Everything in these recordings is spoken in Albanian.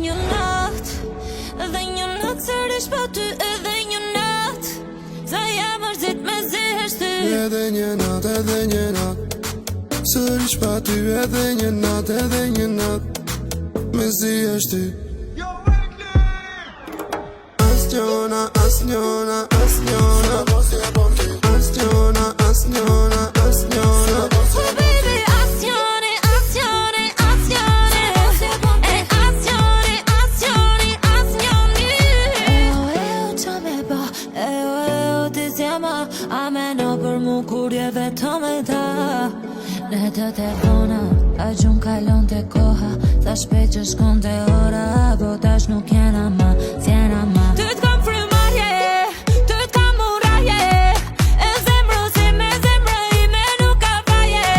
një natë, dhe një natë sërish pa ty edhe një natë, sa jam mërzit me zihesht ty. Edhe një natë, sërish pa ty edhe një natë, me zihesht ty. Asnjona, asnjona, asnjona, asnjona, asnjona, asnjona. Oh baby, azione, azione, azione, e azione, azione, azione. Eo që me ba, eo ti zjema, a me në për mu kur je vetëm e ta. Në të telefona, a gjun kalon të koha, sa shpejt që shkon të ora, po tash nuk jena ma, s'jena ma. Ty t'kam frymarje, ty t'kam murarje, e zemrë si me zemrë ime nuk ka faje.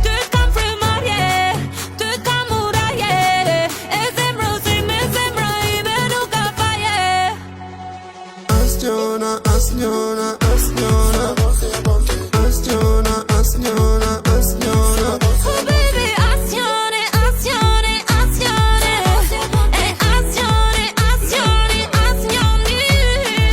Ty t'kam frymarje, ty t'kam murarje, e zemrë si me zemrë ime nuk ka faje. Asnjona, asnjona, asnjona, asnjona, asnjona, asnjona. Oh baby, azione, azione, azione, e azione, azione, azione.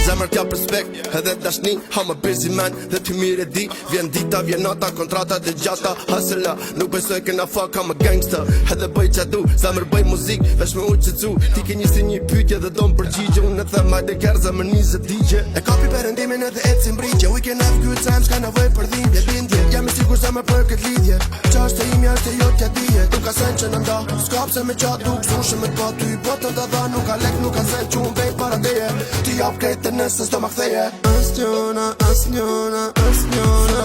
Zemër t'ja respekt, edhe dashni, I'm a busy man, dhe ty mire di. Vjen dita, vjen nata, kontrata dhe gjata. Hasela, nuk besoj këna fuck, I'm a gangster. Edhe bëj qa du, zemër bëj muzik, vesh me u qëcu. Ti ke njësi një pytje dhe do më përgjigje. Unë e them hajde kërë, zemër 20 digje. E kapi perëndimin edhe e si mbrigje. We can have good times, ka nevoj për dhimbje, bindje. Jam i sigur zemër për këtë lidhje. Qa është e imi, është e jo t'ja dije. Nuk ka sen që në nda, s'kap se me qa duk, sushë me t'pa ty. Botën të dha, nuk ka lek, nuk ka sen që unë bejt para teje. Ti jap krejt të nësë, s'do ma ktheje. Asnjona, asnjona, asnjona,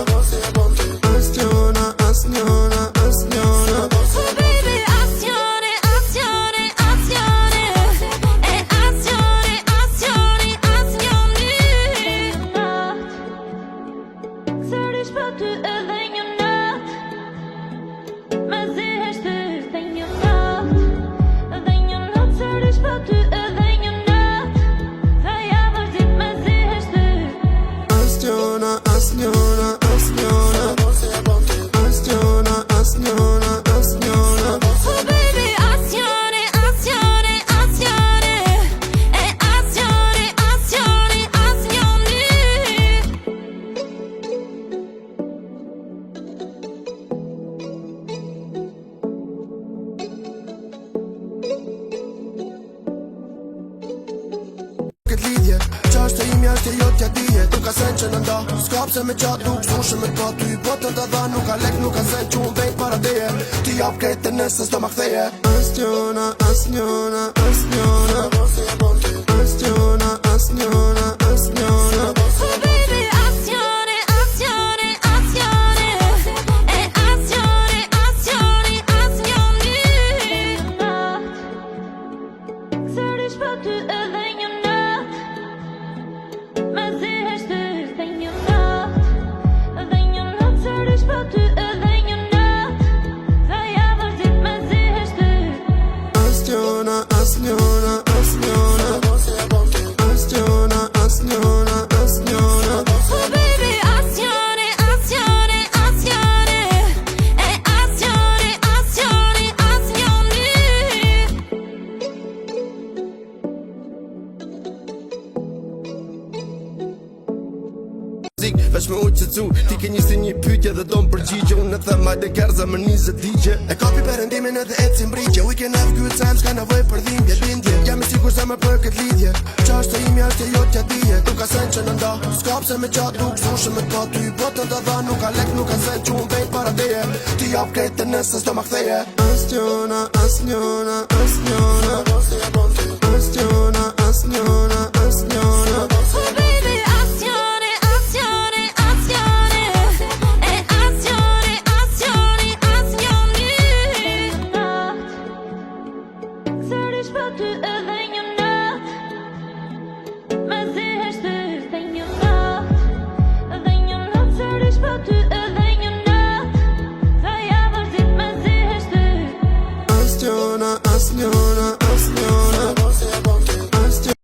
asnjona, asnjona, asnjona. Oh baby, azione, azione, azione, e azione, azione, azione. Sërish pa ty edhe një natë, me zihesht ty dhe një natë, sërish pa ty edhe një natë, dhe jam mërzit me zihesht ty. Asnjona, asnjona, asnjona, asnjona, asnjona, asnjona. Oh baby, azione, azione, azione, e azione, azione, azione. Këtë lidhje, qa është e imi, është e jo t'ja dije. Nuk ka sen që në nda, s'kap se me qa duk, sushë me t'pa ty. Botën të dha, nuk ka lek, nuk ka sen që unë bejt para teje. Ti jap krejt të nësë, s'do ma ktheje. Asnjona, asnjona, asnjona, asnjona, asnjona, asnjona. Oh baby, azione, azione, azione, e azione, azione, azione. Sërish pa ty edhe një natë, me zihesht ty dhe një natë, sërish pa ty edhe një natë, dhe jam mërzit me zihesht ty. Asnjona, asnjona, asnjona, asnjona, asnjona, asnjona. Oh baby, azione, azione, azione, e azione, azione, azione. Vesh me u qëcu, ti ke njësi një pytje dhe do më përgjigje. Unë e them hajde kërë, zemër 20 digje. E kapi perëndimin edhe e si mbrigje. We can have good times, ka nevoj për dhimbje, bindje. Jam i sigur zemër për këtë lidhje. Qa është e imi, është e jo t'ja dije. Nuk ka sen që në nda, s'kap se me qa duk, sushë me t'pa ty. Botën të dha, nuk ka lek, nuk ka sen që unë bejt para teje. Ti jap krejt të nësë, s'do ma ktheje. Asnjona, asnjona, asnjona, asnjona, asnjona, asnjona. Oh baby, azione, azione, azione, e azione, azione, azione. Sërish pa ty edhe një natë, me zihesht ty dhe një natë, sërish pa ty